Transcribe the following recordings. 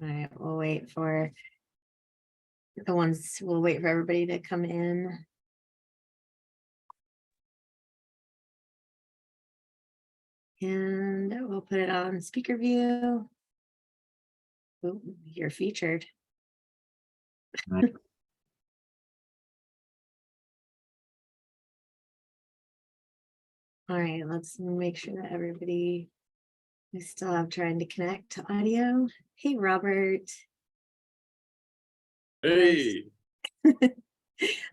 All right, we'll wait for everybody to come in. And we'll put it on speaker view. Ooh, you're featured. All right, let's make sure that we still have trying to connect to audio. Hey, Robert. Hey.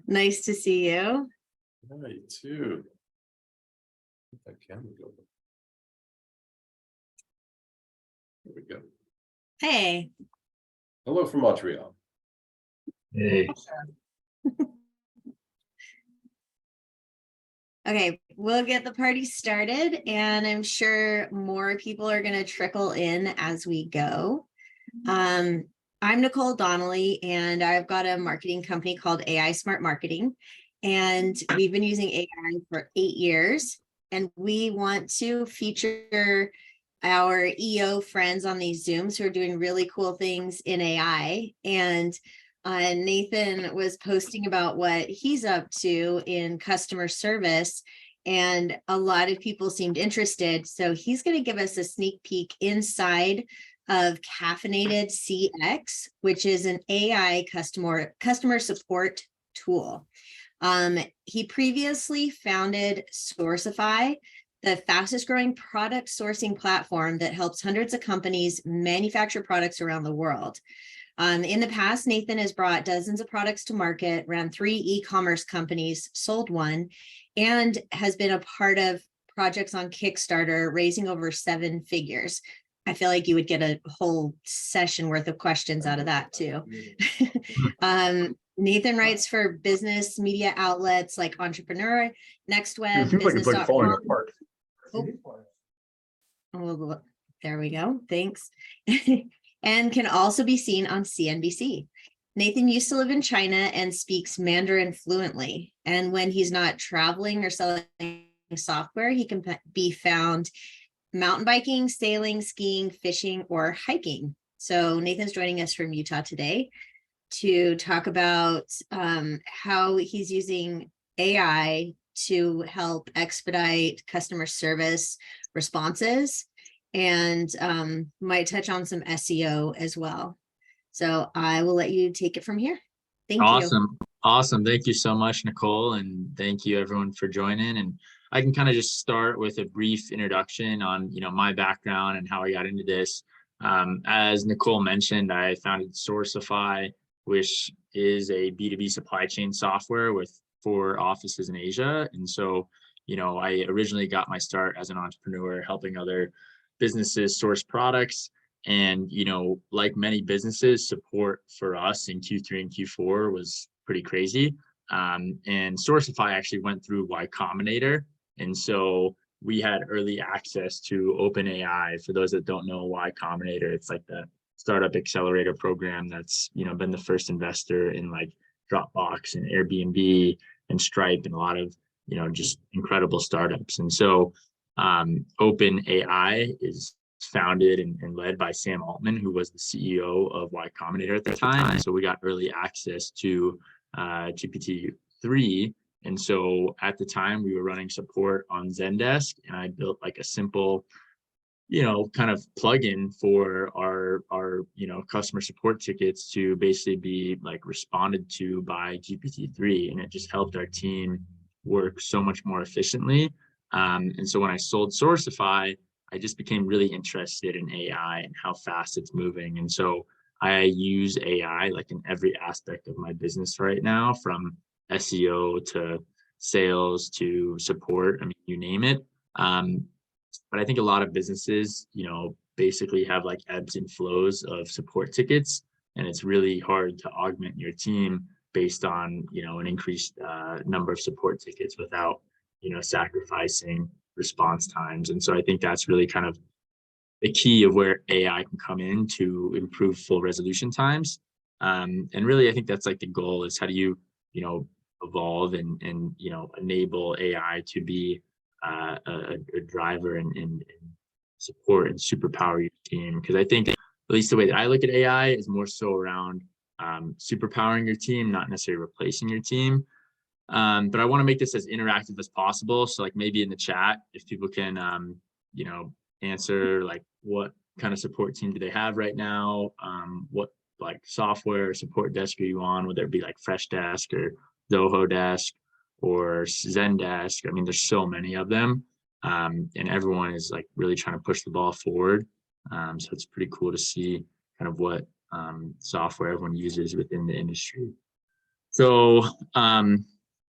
Nice to see you. Hi, too. That camera go. There we go. Hey. Hello from Montreal. Hey. Okay, we'll get the party started, and I'm sure more people are going to trickle in as we go. I'm Nicole Donnelly, and I've got a marketing company called AI Smart Marketing, and we've been using AI for 8 years, and we want to feature our EO friends on these Zooms who are doing really cool things in AI. And Nathan was posting about what he's up to in customer service, and a lot of people seemed interested. So he's going to give us a sneak peek inside of Caffeinated CX, which is an AI customer support tool. He previously founded Sourcify, the fastest growing product sourcing platform that helps hundreds of companies manufacture products around the world. In the past, Nathan has brought dozens of products to market, ran 3 e-commerce companies, sold one, and has been a part of projects on Kickstarter, raising over 7 figures. I feel like you would get a whole session worth of questions out of that too. Nathan writes for business media outlets like Entrepreneur, NextWeb, Business.com. Oh, there we go. Thanks. And can also be seen on CNBC. Nathan used to live in China and speaks Mandarin fluently. And when he's not traveling or selling software, he can be found mountain biking, sailing, skiing, fishing, or hiking. So Nathan's joining us from Utah today to talk about how he's using AI to help expedite customer service responses, and might touch on some SEO as well. So I will let you take it from here. Thank you. Awesome. Thank you so much, Nicole. And thank you everyone for joining. And I can kind of just start with a brief introduction on, my background and how I got into this. As Nicole mentioned, I founded Sourcify, which is a B2B supply chain software with 4 offices in Asia. And so, I originally got my start as an entrepreneur, helping other businesses source products. And, like many businesses, support for us in Q3 and Q4 was pretty crazy. And Sourcify actually went through Y Combinator. And so we had early access to OpenAI. For those that don't know Y Combinator, it's like the startup accelerator program that's, been the first investor in like Dropbox and Airbnb and Stripe and a lot of, just incredible startups. And so OpenAI is founded and led by Sam Altman, who was the CEO of Y Combinator at the time. So we got early access to GPT-3. And so at the time we were running support on Zendesk, and I built like a simple, kind of plugin for our customer support tickets to basically be like responded to by GPT-3. And it just helped our team work so much more efficiently. And so when I sold Sourcify, I just became really interested in AI and how fast it's moving. And so I use AI like in every aspect of my business right now, from SEO to sales to support. I mean, you name it. But I think a lot of businesses, basically have like ebbs and flows of support tickets, and it's really hard to augment your team based on, an increased number of support tickets without, sacrificing response times. And so I think that's really kind of the key of where AI can come in to improve full resolution times. And really, I think that's like the goal is how do you, evolve and enable AI to be a driver and support and superpower your team. Because I think at least the way that I look at AI, is more so around superpowering your team, not necessarily replacing your team. But I want to make this as interactive as possible. So like maybe in the chat, if people can, you know, answer like what kind of support team do they have right now? What like software support desk are you on? Whether it be like Freshdesk or Zoho Desk or Zendesk. I mean, there's so many of them. And everyone is like really trying to push the ball forward. So it's pretty cool to see kind of what software everyone uses within the industry. So,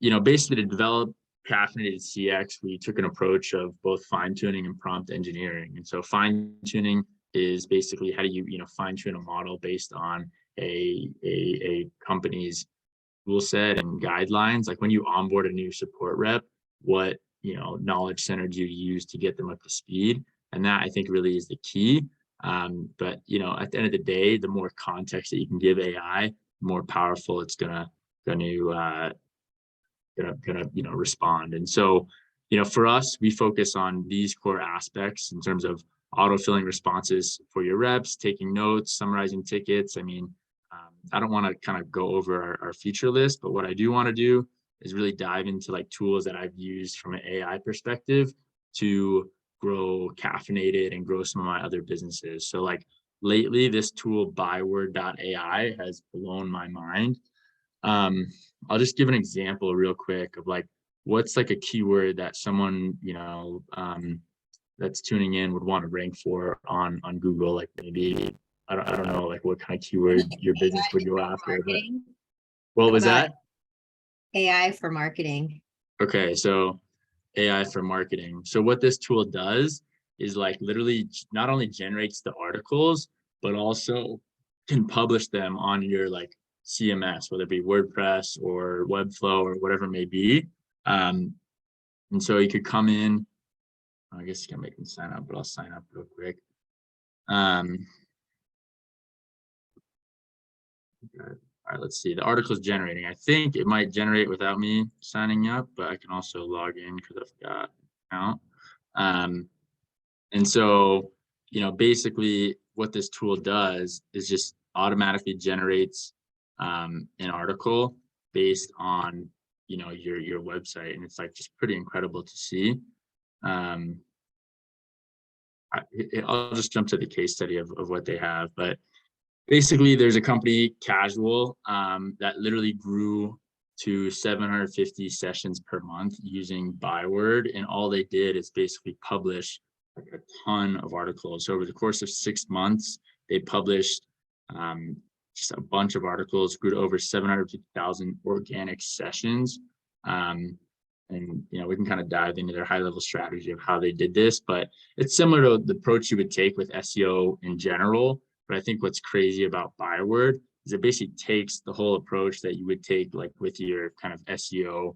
you know, basically to develop caffeinated CX, we took an approach of both fine tuning and prompt engineering. And so fine tuning is basically how do you, you know, fine tune a model based on a company's rule set and guidelines. Like when you onboard a new support rep, what, you know, knowledge center do you use to get them up to speed? And that I think really is the key. But, you know, at the end of the day, the more context that you can give AI, the more powerful it's gonna you know respond. And so, you know, for us, we focus on these core aspects in terms of auto-filling responses for your reps, taking notes, summarizing tickets. I mean, I don't want to kind of go over our feature list, but what I do want to do is really dive into like tools that I've used from an AI perspective to grow Caffeinated and grow some of my other businesses. So like lately, this tool byword.ai has blown my mind. I'll just give an example real quick of like what's like a keyword that someone, you know, that's tuning in would want to rank for on Google. Like maybe I don't know like what kind of keyword your business would go after. But what was that? AI for marketing. Okay, so AI for marketing. So what this tool does is like literally not only generates the articles, but also can publish them on your like CMS, whether it be WordPress or Webflow or whatever it may be. And so you could come in, I guess you can make them sign up, but I'll sign up real quick. Okay. All right, let's see. The article is generating. I think it might generate without me signing up, but I can also log in because I've got an account. And so, you know, basically what this tool does is just automatically generates an article based on, you know, your website. And it's like just pretty incredible to see. I'll just jump to the case study of what they have. But basically, there's a company, Casual, that literally grew to 750 sessions per month using Byword. And all they did is basically publish like a ton of articles. So over the course of 6 months, they published just a bunch of articles, grew to over 750,000 organic sessions. And, you know, we can kind of dive into their high level strategy of how they did this, but it's similar to the approach you would take with SEO in general. But I think what's crazy about Byword is it basically takes the whole approach that you would take like with your kind of SEO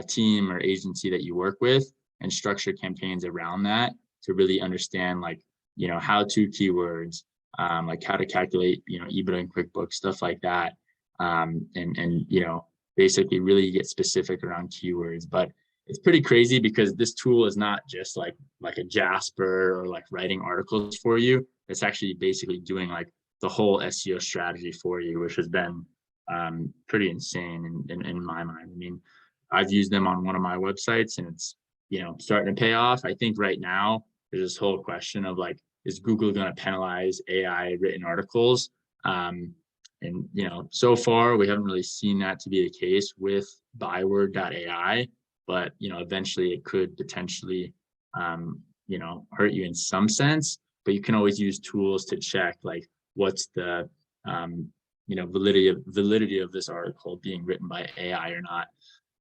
team or agency that you work with and structure campaigns around that to really understand like, you know, how to keywords, like how to calculate, you know, EBITDA and QuickBooks, stuff like that. And, you know, basically really get specific around keywords. But it's pretty crazy because this tool is not just like a Jasper or like writing articles for you. It's actually basically doing like the whole SEO strategy for you, which has been pretty insane in my mind. I mean, I've used them on one of my websites and it's, you know, starting to pay off. I think right now there's this whole question of like, is Google going to penalize AI written articles? And, you know, so far we haven't really seen that to be the case with byword.ai, but, you know, eventually it could potentially, you know, hurt you in some sense, but you can always use tools to check like what's the, you know, validity of this article being written by AI or not.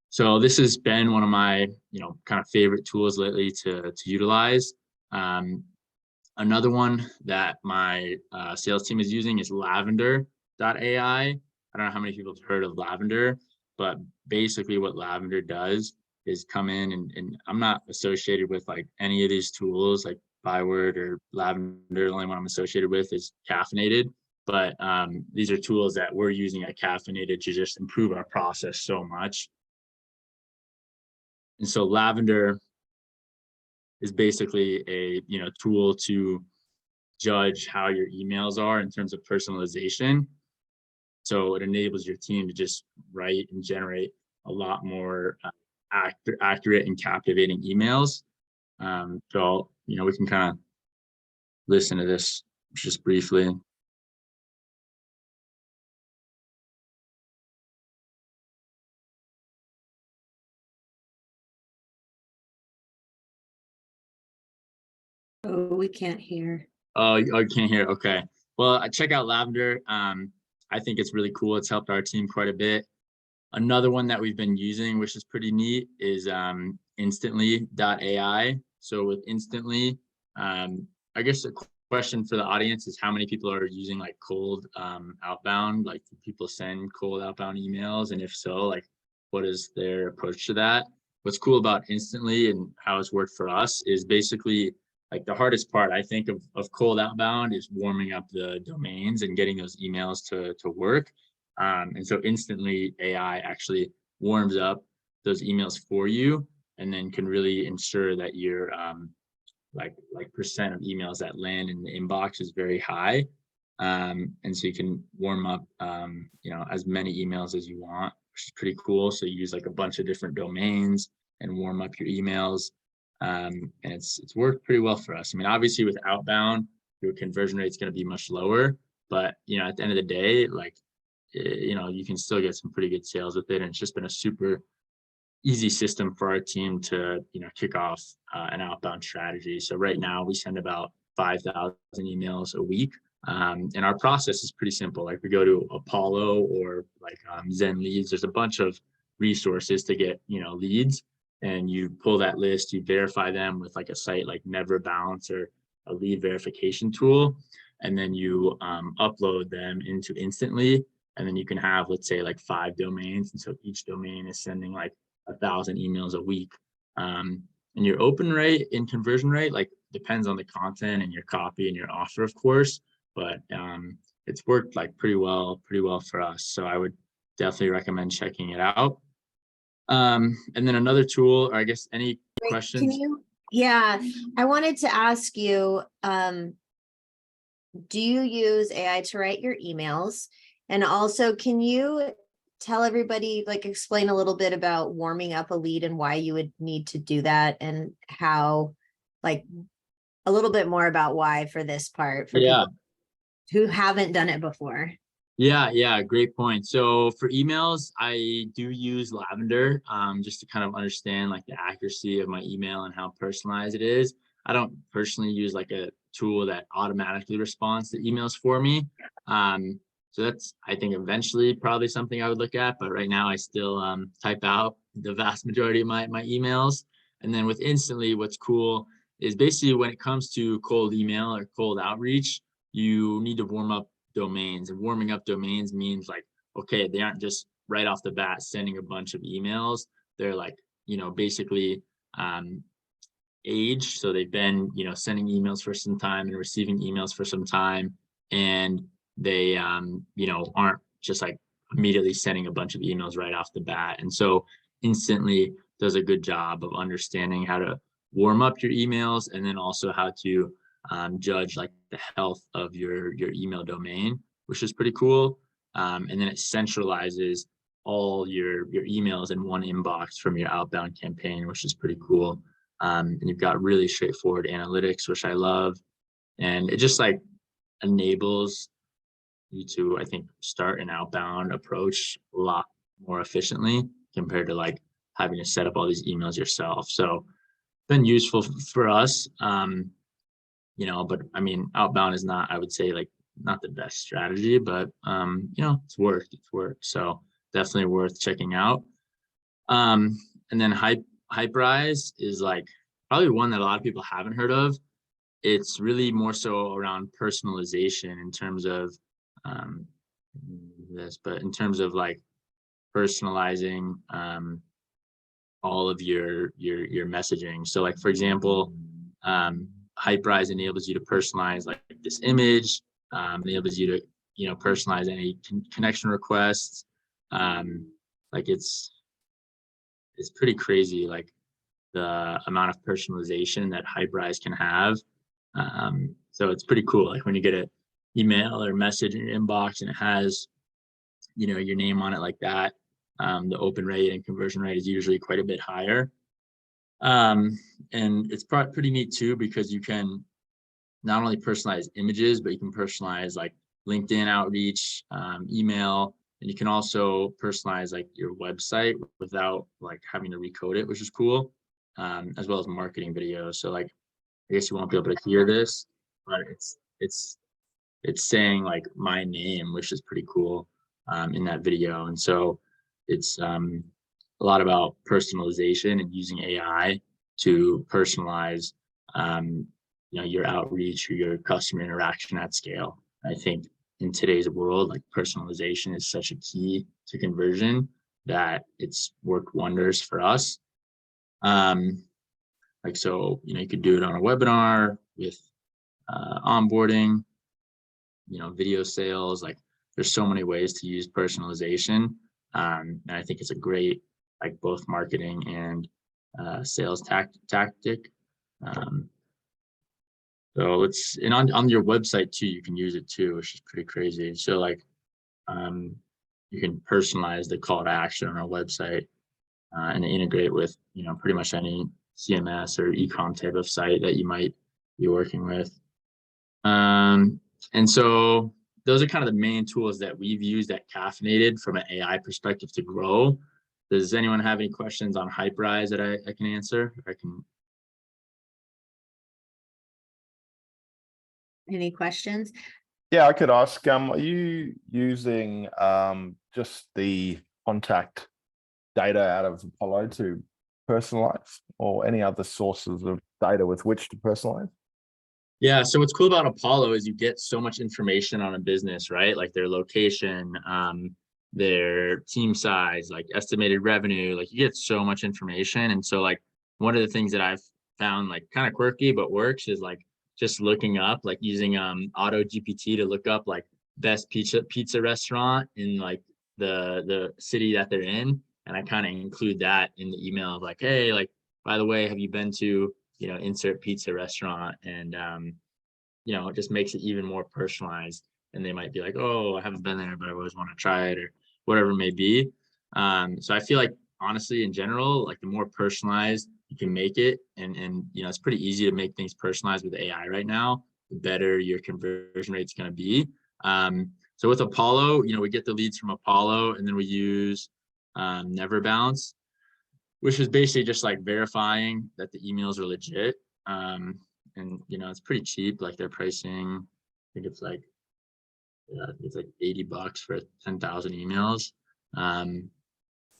So this has been one of my, you know, kind of favorite tools lately to utilize. Another one that my sales team is using is lavender.ai. I don't know how many people have heard of Lavender, but basically what Lavender does is come in and I'm not associated with like any of these tools like Byword or Lavender. The only one I'm associated with is Caffeinated. But these are tools that we're using at Caffeinated to just improve our process so much. And so Lavender is basically a, you know, tool to judge how your emails are in terms of personalization. So it enables your team to just write and generate a lot more accurate and captivating emails. So, we can kind of listen to this just briefly. Oh, we can't hear. Oh, I can't hear. Okay. Well, I check out Lavender. I think it's really cool. It's helped our team quite a bit. Another one that we've been using, which is pretty neat, is instantly.ai. So with Instantly, I guess the question for the audience is how many people are using like cold outbound, like do people send cold outbound emails? And if so, like what is their approach to that? What's cool about Instantly and how it's worked for us is basically like the hardest part, I think, of cold outbound is warming up the domains and getting those emails to work. And so Instantly AI actually warms up those emails for you and then can really ensure that your like percent of emails that land in the inbox is very high. And so you can warm up as many emails as you want, which is pretty cool. So you use like a bunch of different domains and warm up your emails. And it's worked pretty well for us. I mean, obviously with outbound, your conversion rate is going to be much lower, but at the end of the day, like you can still get some pretty good sales with it. And it's just been a super easy system for our team to kick off an outbound strategy. So right now we send about 5,000 emails a week. And our process is pretty simple. Like we go to Apollo or like Zen Leads. There's a bunch of resources to get leads, and you pull that list, you verify them with like a site like Never Bounce or a lead verification tool, and then you upload them into Instantly. And then you can have, let's say, like 5 domains, and so each domain is sending like 1,000 emails a week. And your open rate and conversion rate like depends on the content and your copy and your offer, of course, but it's worked like pretty well for us. So I would definitely recommend checking it out. And then another tool, or I guess any questions? Yeah, I wanted to ask you, do you use AI to write your emails? And also, can you tell everybody, like explain a little bit about warming up a lead and why you would need to do that, and how, like a little bit more about why for this part for people who haven't done it before? Yeah, great point. So for emails, I do use Lavender just to kind of understand like the accuracy of my email and how personalized it is. I don't personally use like a tool that automatically responds to emails for me. So that's, I think, eventually probably something I would look at, but right now I still type out the vast majority of my emails. And then with Instantly, what's cool is basically when it comes to cold email or cold outreach, you need to warm up domains, and warming up domains means like, okay, they aren't just right off the bat sending a bunch of emails. They're like, basically aged. So they've been, sending emails for some time and receiving emails for some time. And they, aren't just like immediately sending a bunch of emails right off the bat. And so Instantly does a good job of understanding how to warm up your emails, and then also how to judge like the health of your email domain, which is pretty cool. And then it centralizes all your emails in one inbox from your outbound campaign, which is pretty cool. And you've got really straightforward analytics, which I love. And it just like enables you to, I think, start an outbound approach a lot more efficiently compared to like having to set up all these emails yourself. So been useful for us. But I mean, outbound is not, I would say, like not the best strategy, but it's worked. So definitely worth checking out. And then Hyperize is like probably one that a lot of people haven't heard of. It's really more so around personalization in terms of but in terms of like personalizing all of your messaging. So like, for example, Hyperize enables you to personalize like this image, enables you to personalize any connection requests. Like it's pretty crazy, like the amount of personalization that Hyperize can have. So it's pretty cool. Like when you get an email or message in your inbox and it has, your name on it like that, the open rate and conversion rate is usually quite a bit higher. And it's pretty neat too, because you can not only personalize images, but you can personalize like LinkedIn outreach, email, and you can also personalize like your website without like having to recode it, which is cool, as well as marketing videos. So like, I guess you won't be able to hear this, but it's saying like my name, which is pretty cool, in that video. And so it's a lot about personalization and using AI to personalize, your outreach or your customer interaction at scale. I think in today's world, like personalization is such a key to conversion that it's worked wonders for us. So, you could do it on a webinar with onboarding, video sales. Like there's so many ways to use personalization. And I think it's a great, like both marketing and sales tactic. So and on your website too, you can use it too, which is pretty crazy. So like, you can personalize the call to action on our website and integrate with, pretty much any CMS or e-com type of site that you might be working with. And so those are kind of the main tools that we've used at Caffeinated from an AI perspective to grow. Does anyone have any questions on Hyperize that I can answer? Any questions? Yeah, I could ask, are you using just the contact data out of Apollo to personalize, or any other sources of data with which to personalize? Yeah, so what's cool about Apollo is you get so much information on a business, right? Like their location, their team size, like estimated revenue, like you get so much information. And so like one of the things that I've found like kind of quirky but works is like just looking up, like using Auto GPT to look up like best pizza restaurant in like the city that they're in. And I kind of include that in the email of like, hey, like, by the way, have you been to, insert pizza restaurant? And, it just makes it even more personalized. And they might be like, oh, I haven't been there, but I always want to try it, or whatever it may be. So I feel like, honestly, in general, like the more personalized you can make it, and it's pretty easy to make things personalized with AI right now, the better your conversion rate's going to be. So with Apollo, we get the leads from Apollo, and then we use Never Bounce, which is basically just like verifying that the emails are legit. And it's pretty cheap. Like their pricing, I think it's like $80 for 10,000 emails.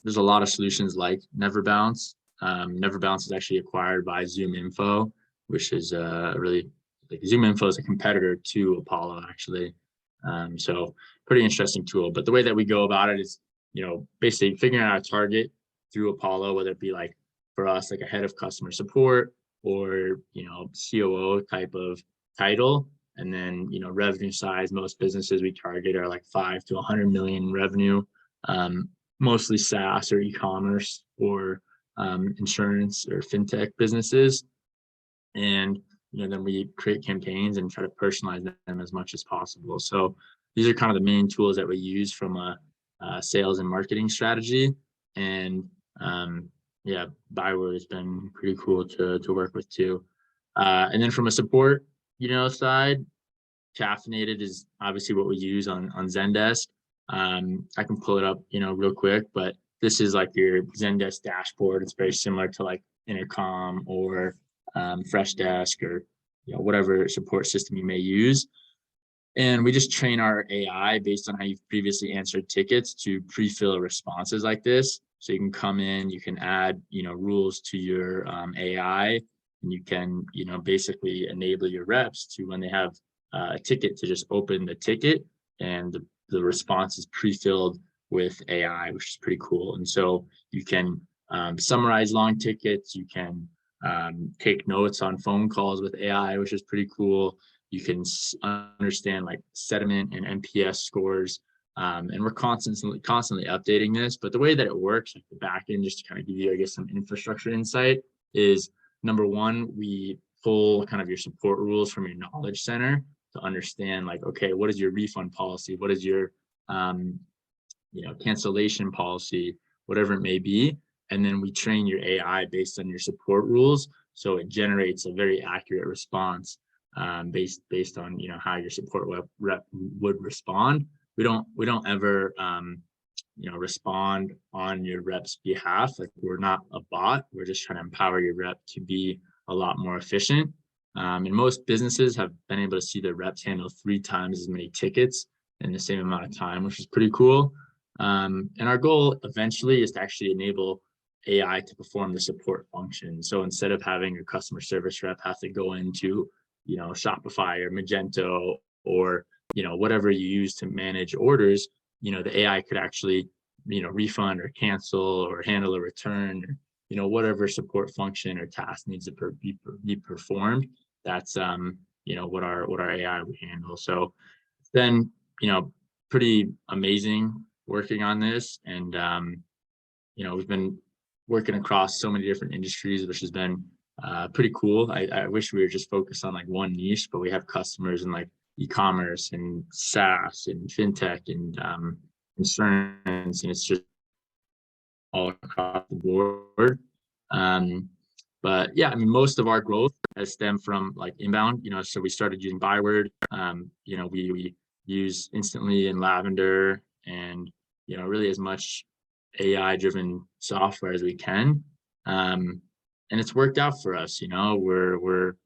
There's a lot of solutions like Never Bounce. Never Bounce is actually acquired by ZoomInfo, which is really, like, ZoomInfo is a competitor to Apollo actually. So pretty interesting tool. But the way that we go about it is, basically figuring out a target through Apollo, whether it be like for us, like a head of customer support, or, COO type of title. And then, revenue size, most businesses we target are like 5 to 100 million revenue, mostly SaaS or e-commerce or insurance or fintech businesses. And, then we create campaigns and try to personalize them as much as possible. So these are kind of the main tools that we use from a sales and marketing strategy. And Byword has been pretty cool to work with too. And then from a support, side, Caffeinated is obviously what we use on Zendesk. I can pull it up, real quick, but this is like your Zendesk dashboard. It's very similar to like Intercom or Freshdesk, or whatever support system you may use. And we just train our AI based on how you've previously answered tickets to pre-fill responses like this. So you can come in, you can add, rules to your AI, and you can, basically enable your reps to, when they have a ticket, to just open the ticket, and the response is pre-filled with AI, which is pretty cool. And so you can summarize long tickets. You can take notes on phone calls with AI, which is pretty cool. You can understand like sentiment and NPS scores. And we're constantly updating this. But the way that it works, like the back end, just to kind of give you, I guess, some infrastructure insight, is number one, we pull kind of your support rules from your knowledge center to understand like, okay, what is your refund policy? What is your, cancellation policy, whatever it may be. And then we train your AI based on your support rules. So it generates a very accurate response based on, how your support rep would respond. We don't ever, respond on your rep's behalf. Like, we're not a bot. We're just trying to empower your rep to be a lot more efficient. And most businesses have been able to see their reps handle 3 times as many tickets in the same amount of time, which is pretty cool. And our goal eventually is to actually enable AI to perform the support function. So instead of having a customer service rep have to go into, Shopify or Magento or, whatever you use to manage orders, the AI could actually, refund or cancel or handle a return, or, whatever support function or task needs to be performed. That's, what our AI would handle. So it's been, pretty amazing working on this. And, we've been working across so many different industries, which has been pretty cool. I wish we were just focused on like one niche, but we have customers in like e-commerce and SaaS and fintech and insurance, and it's just all across the board. But yeah, I mean, most of our growth has stemmed from like inbound, so we started using Byword. We use Instantly and Lavender and, really as much AI driven software as we can. And it's worked out for us, we're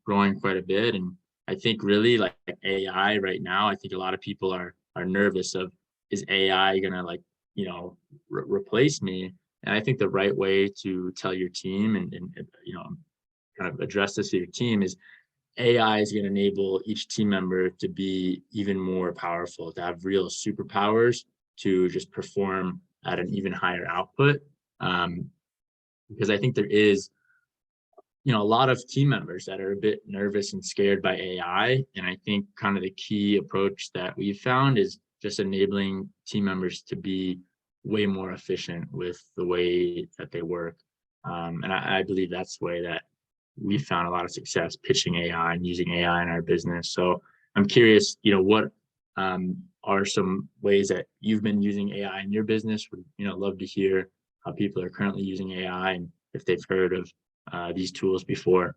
growing quite a bit. And I think really like AI right now, I think a lot of people are nervous of, is AI gonna like, replace me? And I think the right way to tell your team and kind of address this to your team is AI is going to enable each team member to be even more powerful, to have real superpowers, to just perform at an even higher output. Because I think there is, a lot of team members that are a bit nervous and scared by AI. And I think kind of the key approach that we've found is just enabling team members to be way more efficient with the way that they work. And I believe that's the way that we found a lot of success pitching AI and using AI in our business. So I'm curious, what are some ways that you've been using AI in your business? Would, love to hear how people are currently using AI and if they've heard of these tools before.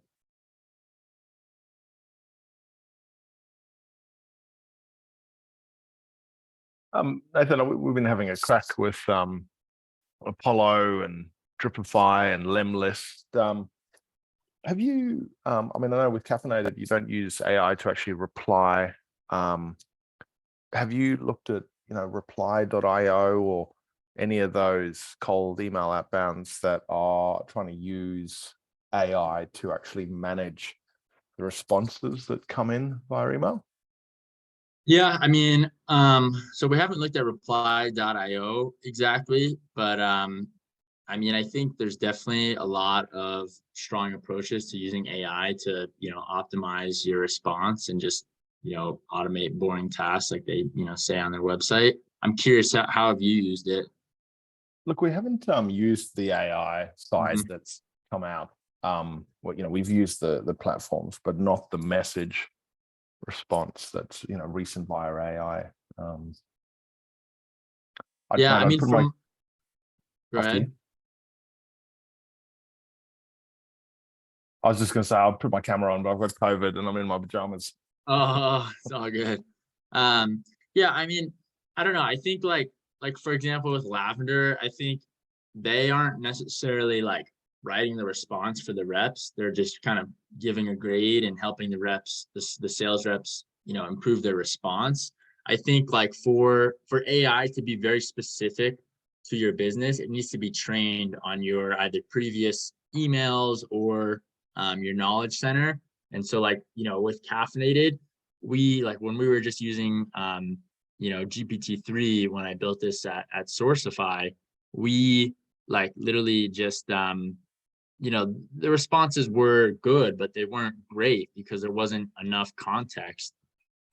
Nathan, we've been having a crack with Apollo and Dripify and Lemlist. Have you, I know with Caffeinated, you don't use AI to actually reply. Have you looked at, reply.io or any of those cold email outbounds that are trying to use AI to actually manage the responses that come in via email? Yeah, so we haven't looked at reply.io exactly, but I think there's definitely a lot of strong approaches to using AI to, optimize your response and just, automate boring tasks like they, say on their website. I'm curious, how have you used it? Look, we haven't used the AI side that's come out. We've used the platforms, but not the message response that's recent via AI. Go ahead. I was just going to say, I'll put my camera on, but I've got COVID and I'm in my pajamas. Oh, it's all good. I don't know. I think like for example, with Lavender, I think they aren't necessarily like writing the response for the reps. They're just kind of giving a grade and helping the reps, the sales reps, improve their response. I think like for AI to be very specific to your business, it needs to be trained on your either previous emails or your knowledge center. And so like, with Caffeinated, we like when we were just using, GPT-3, when I built this at Sourcify, we like literally just, the responses were good, but they weren't great because there wasn't enough context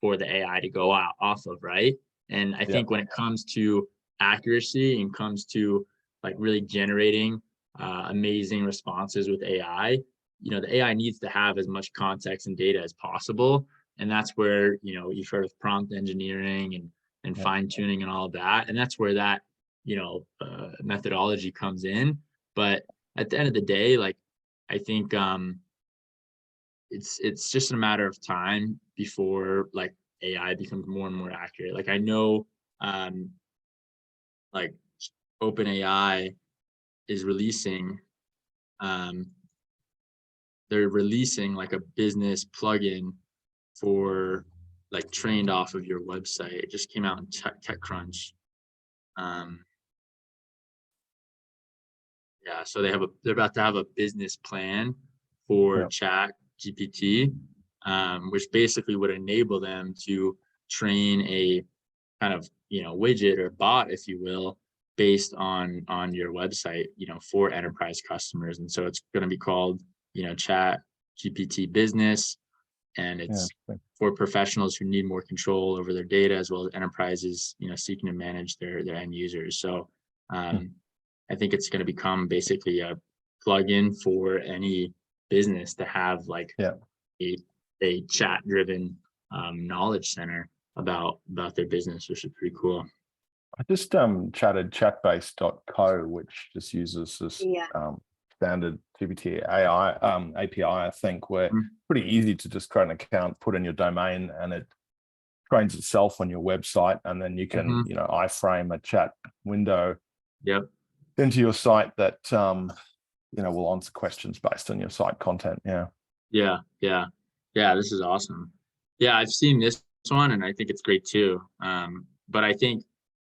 for the AI to go off of, right? And I think when it comes to accuracy and comes to like really generating amazing responses with AI, the AI needs to have as much context and data as possible. And that's where, you've heard of prompt engineering and Yeah. fine tuning and all of that. And that's where that, methodology comes in. But at the end of the day, like, I think it's just a matter of time before like AI becomes more and more accurate. Like I know like OpenAI is releasing they're releasing like a business plugin for like trained off of your website. It just came out in TechCrunch. Yeah, so they're about to have a business plan for Yeah. Chat GPT, which basically would enable them to train a kind of widget or bot, if you will, based on your website, for enterprise customers. And so it's going to be called Chat GPT Business, and it's for professionals who need more control over their data, as well as enterprises seeking to manage their end users. So I think it's going to become basically a plugin for any business to have like a chat driven knowledge center about their business, which is pretty cool. I just chatted chatbase.co, which just uses this standard GPT AI API, I think, where pretty easy to just create an account, put in your domain, and it trains itself on your website, and then you can iframe a chat window into your site that will answer questions based on your site content. Yeah, this is awesome. Yeah, I've seen this one and I think it's great too. But I think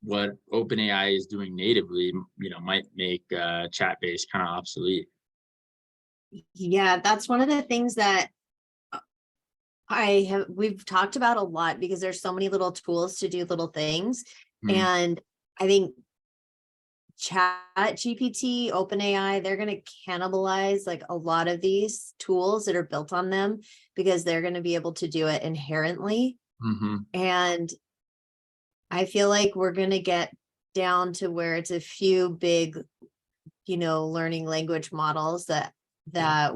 what OpenAI is doing natively, might make chat-based kind of obsolete. Yeah, that's one of the things that we've talked about a lot, because there's so many little tools to do little things. And I think Chat GPT, OpenAI, they're going to cannibalize like a lot of these tools that are built on them, because they're going to be able to do it inherently. And I feel like we're going to get down to where it's a few big, learning language models that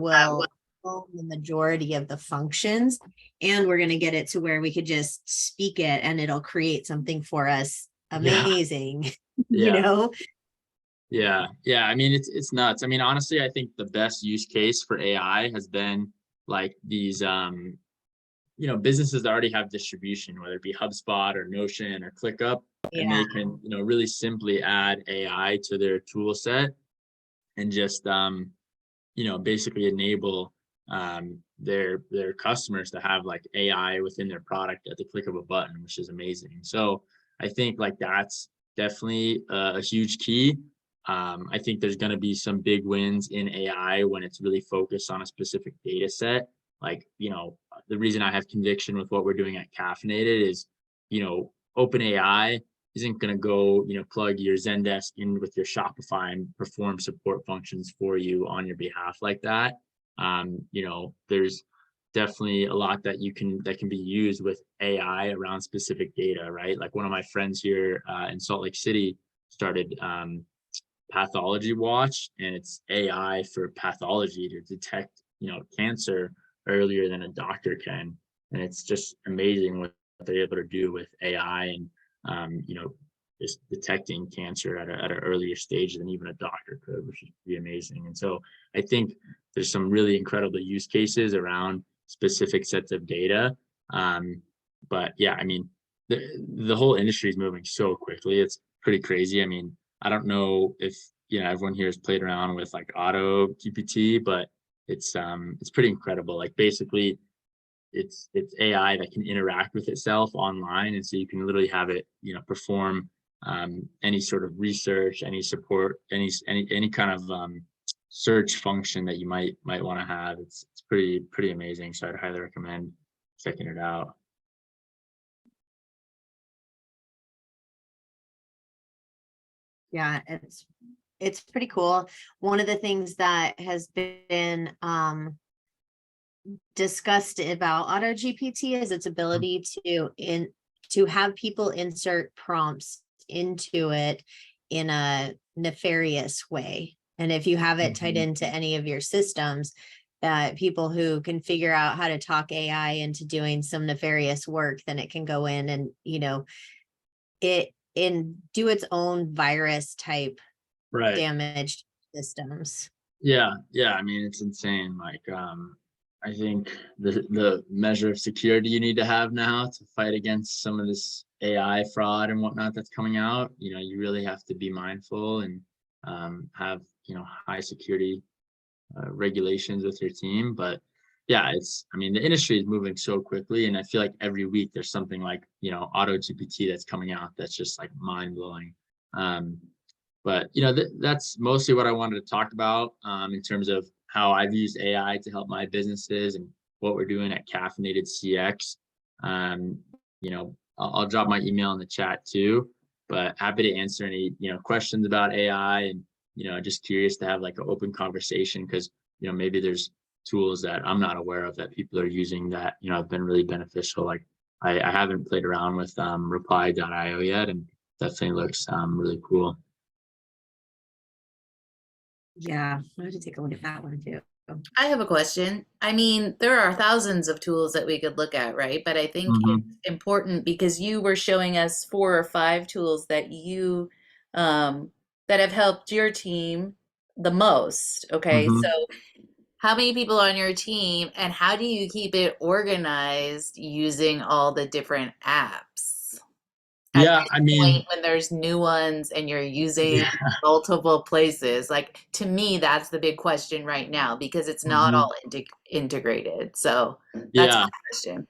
will own the majority of the functions. And we're going to get it to where we could just speak it and it'll create something for us amazing, Yeah, I mean, it's nuts. I mean, honestly, I think the best use case for AI has been like these businesses that already have distribution, whether it be HubSpot or Notion or ClickUp, and they can really simply add AI to their tool set and just basically enable their customers to have like AI within their product at the click of a button, which is amazing. So I think like that's definitely a huge key. I think there's going to be some big wins in AI when it's really focused on a specific data set. Like, the reason I have conviction with what we're doing at Caffeinated is, OpenAI isn't going to go, plug your Zendesk in with your Shopify and perform support functions for you on your behalf like that. There's definitely a lot that can be used with AI around specific data, right? Like one of my friends here in Salt Lake City started Pathology Watch, and it's AI for pathology to detect, cancer earlier than a doctor can. And it's just amazing what they're able to do with AI and, just detecting cancer at an earlier stage than even a doctor could, which is pretty amazing. And so I think there's some really incredible use cases around specific sets of data. But yeah, I mean, the whole industry is moving so quickly. It's pretty crazy. I mean, I don't know if, everyone here has played around with like Auto GPT, but it's pretty incredible. Like basically it's AI that can interact with itself online. And so you can literally have it, perform any sort of research, any support, any kind of search function that you might want to have. It's pretty amazing. So I'd highly recommend checking it out. Yeah, it's pretty cool. One of the things that has been discussed about Auto GPT is its ability to have people insert prompts into it in a nefarious way. And if you have it tied into any of your systems, people who can figure out how to talk AI into doing some nefarious work, then it can go in and, do its own virus type Right. damaged systems. Yeah. Yeah. I mean, it's insane. Like, I think the measure of security you need to have now to fight against some of this AI fraud and whatnot that's coming out, you really have to be mindful and have, high security regulations with your team. But yeah, I mean, the industry is moving so quickly, and I feel like every week there's something like, Auto GPT that's coming out that's just like mind blowing. But that's mostly what I wanted to talk about in terms of how I've used AI to help my businesses and what we're doing at Caffeinated CX. I'll drop my email in the chat too, but happy to answer any questions about AI, and just curious to have like an open conversation, because maybe there's tools that I'm not aware of that people are using that have been really beneficial. Like I haven't played around with reply.io yet, and definitely looks really cool. Yeah, I have to take a look at that one too. I have a question. I mean, there are thousands of tools that we could look at, right? But I think it's important because you were showing us 4 or 5 tools that you that have helped your team the most. Okay, so how many people on your team, and how do you keep it organized using all the different apps? At Yeah, this I mean, point, when there's new ones and you're using multiple places, like, to me, that's the big question right now, because it's not all integrated. So that's my question.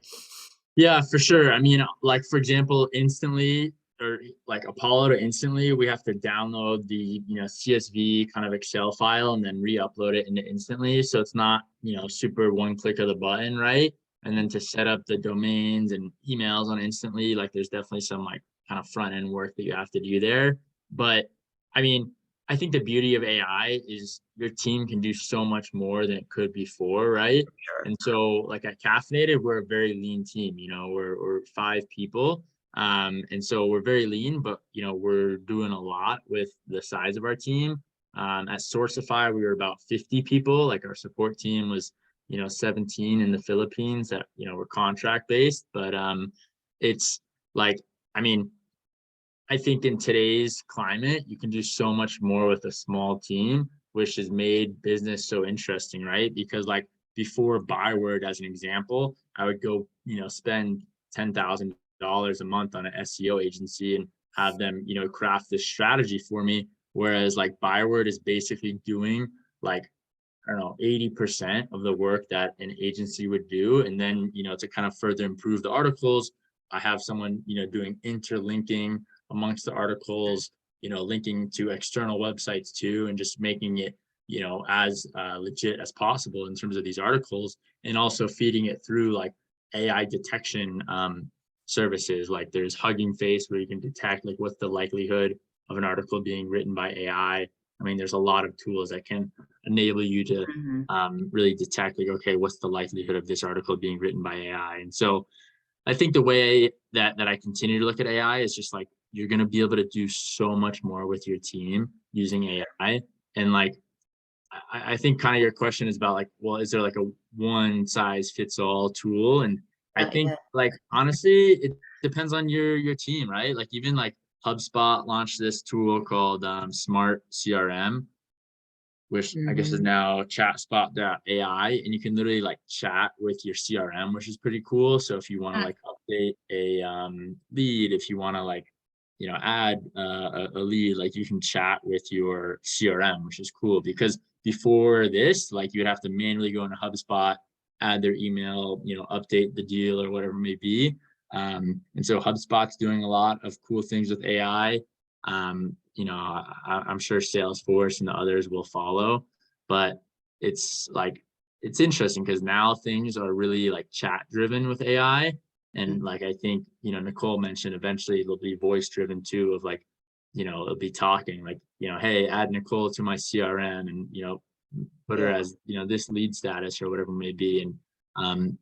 Yeah, for sure. I mean, like, for example, Instantly, or like Apollo to Instantly, we have to download the CSV kind of Excel file and then re-upload it into Instantly. So it's not super one click of the button, right? And then to set up the domains and emails on Instantly, like there's definitely some like kind of front end work that you have to do there. But I mean, I think the beauty of AI is your team can do so much more than it could before, right? Sure. And so like at Caffeinated, we're a very lean team, we're 5 people. And so we're very lean, but we're doing a lot with the size of our team. At Sourcify, we were about 50 people. Like our support team was 17 in the Philippines that were contract based. But it's like, I mean, I think in today's climate, you can do so much more with a small team, which has made business so interesting, right? Because like before Byword, as an example, I would go, spend $10,000 a month on an SEO agency and have them, craft this strategy for me. Whereas like Byword is basically doing like, I don't know, 80% of the work that an agency would do. And then, to kind of further improve the articles, I have someone, doing interlinking amongst the articles, linking to external websites too, and just making it, as legit as possible in terms of these articles, and also feeding it through like AI detection services. Like there's Hugging Face, where you can detect like what's the likelihood of an article being written by AI. I mean, there's a lot of tools that can enable you to really detect like, okay, what's the likelihood of this article being written by AI? And so I think the way that I continue to look at AI is just like, you're going to be able to do so much more with your team using AI. And like, I think kind of your question is about like, well, is there like a one size fits all tool? And I think like, honestly, it depends on your team, right? Like even like HubSpot launched this tool called Smart CRM, which I guess is now chatspot.ai, and you can literally like chat with your CRM, which is pretty cool. So if you want to like update a lead, if you want to like add a lead, like you can chat with your CRM, which is cool. Because before this, like you'd have to manually go into HubSpot, add their email, update the deal or whatever it may be. And so HubSpot's doing a lot of cool things with AI. I'm sure Salesforce and the others will follow, but it's like, it's interesting because now things are really like chat driven with AI. And like, I think, Nicole mentioned eventually it'll be voice driven too, of like, it'll be talking like, hey, add Nicole to my CRM and, put her as, this lead status or whatever it may be. And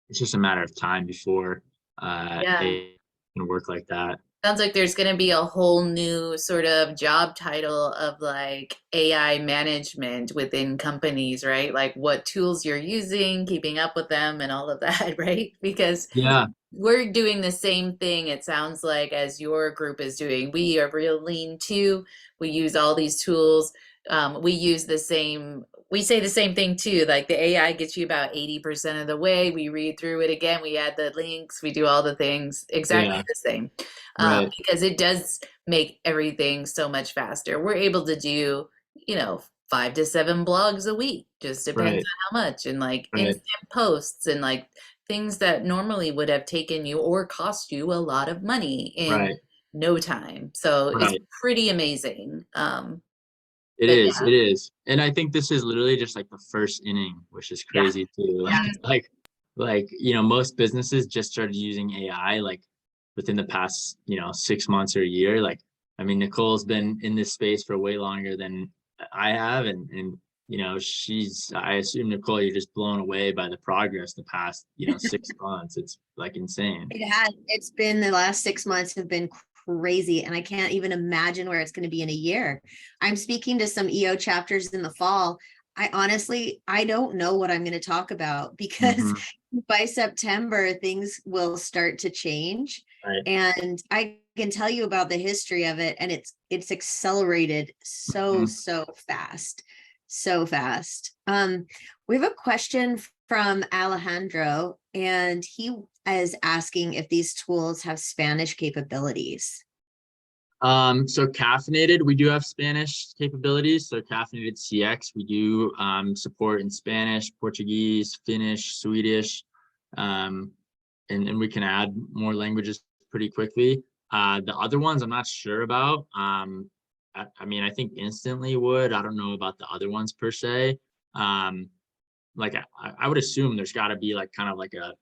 it's just a matter of time before it can work like that. Sounds like there's going to be a whole new sort of job title of like AI management within companies, right? Like what tools you're using, keeping up with them, and all of that, right? Because Yeah, we're doing the same thing, it sounds like, as your group is doing. We are real lean too. We use all these tools. We use the same, we say the same thing too. Like the AI gets you about 80% of the way. We read through it again. We add the links. We do all the things exactly yeah, the same. right, Because it does make everything so much faster. We're able to do, 5 to 7 blogs a week. Just depends right, on how much, and like right, instant posts and like things that normally would have taken you or cost you a lot of money in right, no time. So it's right. pretty amazing. It But is, yeah, it is. And I think this is literally just like the first inning, which is yeah, crazy too. yeah. Like, most businesses just started using AI like within the past, 6 months or a year. Like, I mean, Nicole's been in this space for way longer than I have. And I assume, Nicole, you're just blown away by the progress the past, 6 months. It's like insane. It's been the last 6 months have been crazy, and I can't even imagine where it's going to be in a year. I'm speaking to some EO chapters in the fall. I don't know what I'm going to talk about because Mhm. by September, things will start to change. Right. And I can tell you about the history of it, and it's accelerated Mhm. so fast. So fast. We have a question from Alejandro, and he is asking if these tools have Spanish capabilities. So caffeinated, we do have Spanish capabilities. So caffeinated CX, we do support in Spanish, Portuguese, Finnish, Swedish, and we can add more languages pretty quickly. The other ones I'm not sure about. I mean, I think instantly would. I don't know about the other ones per se. Like I would assume there's got to be like kind of like a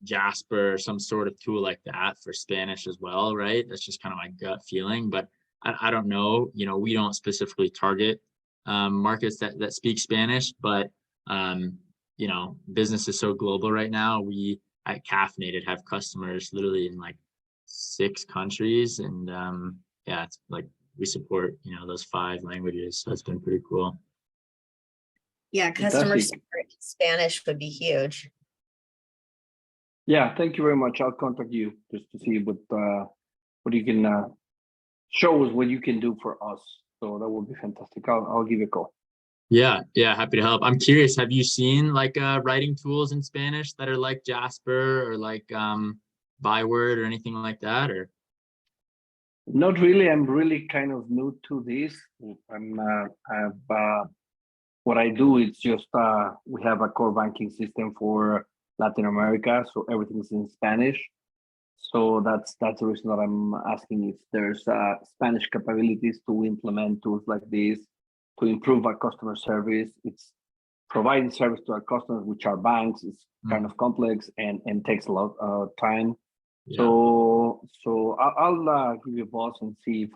Jasper or some sort of tool like that for Spanish as well, right? That's just kind of my gut feeling, but I don't know. We don't specifically target markets that speak Spanish, but business is so global right now. We at Caffeinated have customers literally in like 6 countries, and yeah, it's like we support those 5 languages, so it's been pretty cool. Yeah, customer Fantastic. support in Spanish would be huge. Yeah, thank you very much. I'll contact you just to see what you can show us what you can do for us. So that would be fantastic. I'll give you a call. Yeah, happy to help. I'm curious, have you seen like writing tools in Spanish that are like Jasper or like Byword or anything like that? Or Not really. I'm really kind of new to this. What I do is just we have a core banking system for Latin America, so everything's in Spanish. So that's the reason that I'm asking if there's Spanish capabilities to implement tools like this to improve our customer service. It's providing service to our customers, which are banks. It's kind of complex and takes a lot of time. yeah, So I'll give you a buzz and see if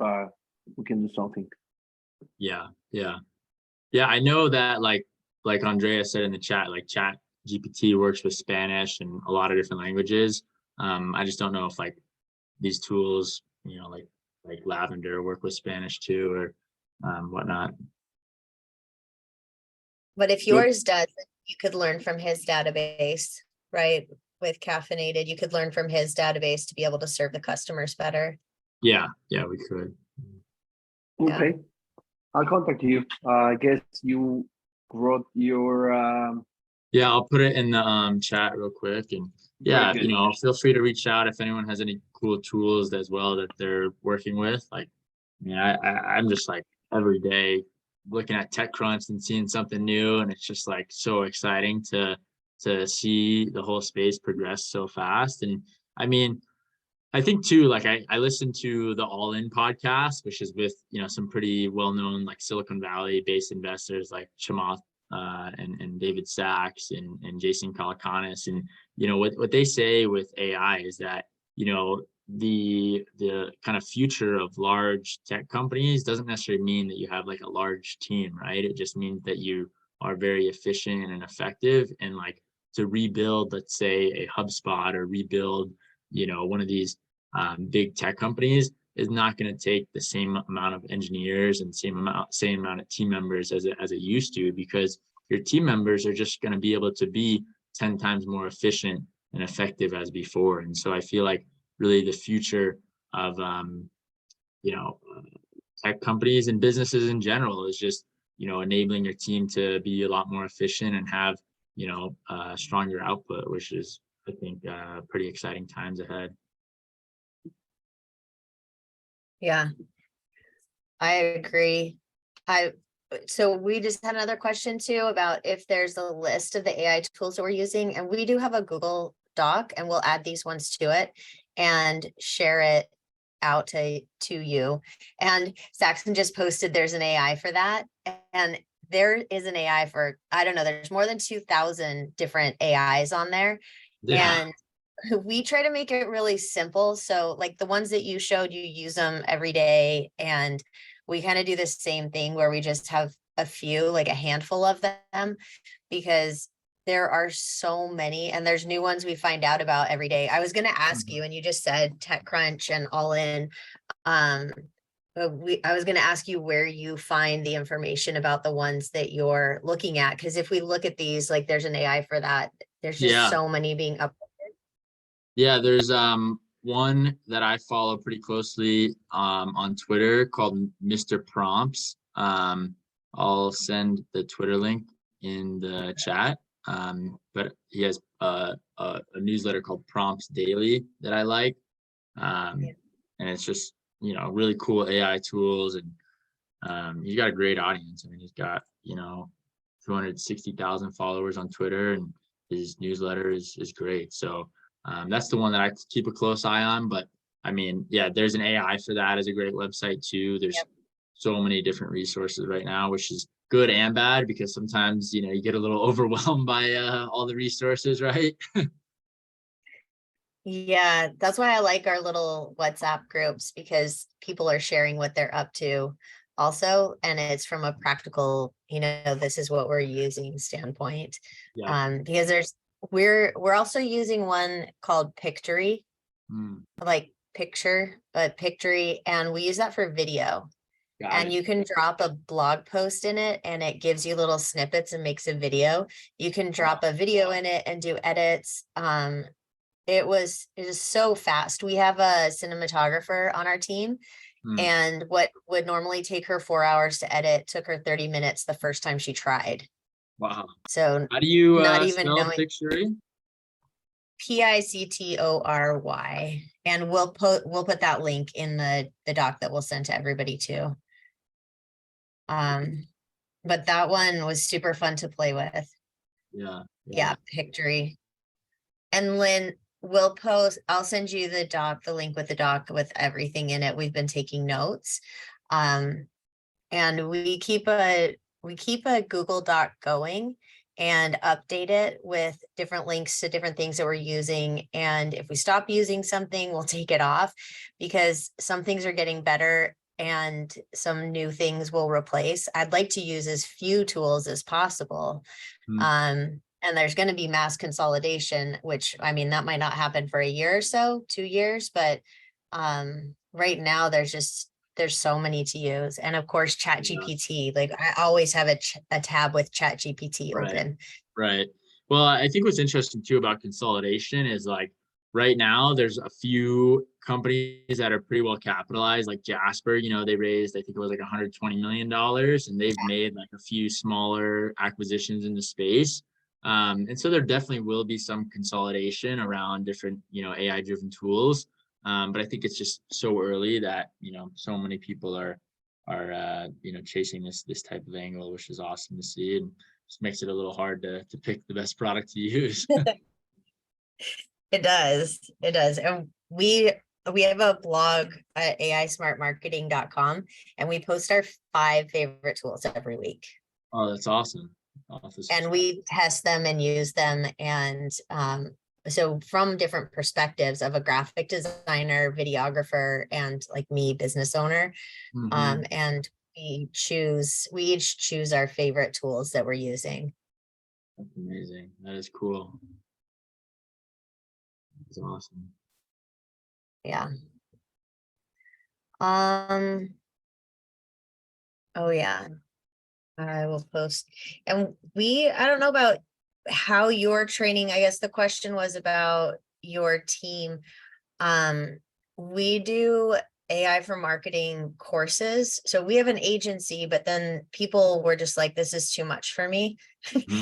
we can do something. yeah. I know that like Andrea said in the chat, like Chat GPT works with Spanish and a lot of different languages. I just don't know if like these tools, like Lavender work with Spanish too, or whatnot. But if Good. yours does, you could learn from his database, right? With Caffeinated, you could learn from his database to be able to serve the customers better. Yeah, we could. Yeah. Okay, I'll contact you. I guess you wrote your. Yeah, I'll put it in the chat real quick, and yeah, Very good. feel free to reach out if anyone has any cool tools as well that they're working with. Like, I mean, I'm just like every day looking at TechCrunch and seeing something new, and it's just like so exciting to see the whole space progress so fast. And I mean, I think too, like I listened to the All In podcast, which is with some pretty well-known like Silicon Valley based investors like Chamath and David Sachs and Jason Calacanis. And what they say with AI is that the kind of future of large tech companies doesn't necessarily mean that you have like a large team, right? It just means that you are very efficient and effective, and like to rebuild, let's say, a HubSpot or rebuild one of these big tech companies, is not going to take the same amount of engineers and same amount of team members as it used to, because your team members are just going to be able to be 10 times more efficient and effective as before. And so I feel like really the future of tech companies and businesses in general is just enabling your team to be a lot more efficient and have stronger output, which is, I think, pretty exciting times ahead. Yeah, I agree. So we just had another question too about if there's a list of the AI tools that we're using, and we do have a Google Doc, and we'll add these ones to it and share it out to you. And Saxon just posted there's an AI for that, and there is an AI for, I don't know, there's more than 2,000 different AIs on there. Yeah. And we try to make it really simple. So like the ones that you showed, you use them every day. And we kind of do the same thing where we just have a few, like a handful of them, because there are so many and there's new ones we find out about every day. I was going to ask you, and you just said TechCrunch and All In. I was going to ask you where you find the information about the ones that you're looking at. Because if we look at these, like there's an AI for that. There's just so many being uploaded. Yeah, there's one that I follow pretty closely on Twitter called Mr. Prompts. I'll send the Twitter link in the chat. But he has a newsletter called Prompts Daily that I like. And it's just, really cool AI tools, and he's got a great audience. I mean, he's got, 260,000 followers on Twitter, and his newsletter is great. So that's the one that I keep a close eye on. But I mean, yeah, there's an AI for that as a great website too. There's so many different resources right now, which is good and bad, because sometimes, you get a little overwhelmed by all the resources, right? Yeah, that's why I like our little WhatsApp groups, because people are sharing what they're up to also, and it's from a practical, this is what we're using standpoint. Yeah. Because we're also using one called Pictory, like picture, but Pictory, and we use that for video. And you can drop a blog post in it and it gives you little snippets and makes a video. You can drop a video in it and do edits. It is so fast. We have a cinematographer on our team, and what would normally take her 4 hours to edit took her 30 minutes the first time she tried. Wow. So How do you not even spell knowing. Pictory? Pictory, and we'll put that link in the doc that we'll send to everybody too. But that one was super fun to play with. Yeah, Pictory. And Lynn, I'll send you the link with the doc with everything in it. We've been taking notes. And we keep a Google Doc going and update it with different links to different things that we're using. And if we stop using something, we'll take it off, because some things are getting better and some new things will replace. I'd like to use as few tools as possible. And there's going to be mass consolidation, which, I mean, that might not happen for a year or so, 2 years, but right now there's so many to use. And of course, ChatGPT, like I always have a tab with ChatGPT open. Right. Well, I think what's interesting too about consolidation is, like, right now there's a few companies that are pretty well capitalized, like Jasper. They raised, I think it was like $120 million, and they've made like a few smaller acquisitions in the space. And so there definitely will be some consolidation around different, AI driven tools. But I think it's just so early that, so many people are chasing this type of angle, which is awesome to see, and just makes it a little hard to pick the best product to use. It does. And we have a blog at aismartmarketing.com, and we post our 5 favorite tools every week. Oh, that's awesome. And we test them and use them. And so from different perspectives of a graphic designer, videographer, and like me, business owner. And we each choose our favorite tools that we're using. That's amazing. That is cool. That's awesome. Yeah. Oh yeah, I will post. And I don't know about how you're training. I guess the question was about your team. We do AI for marketing courses. So we have an agency, but then people were just like, this is too much for me.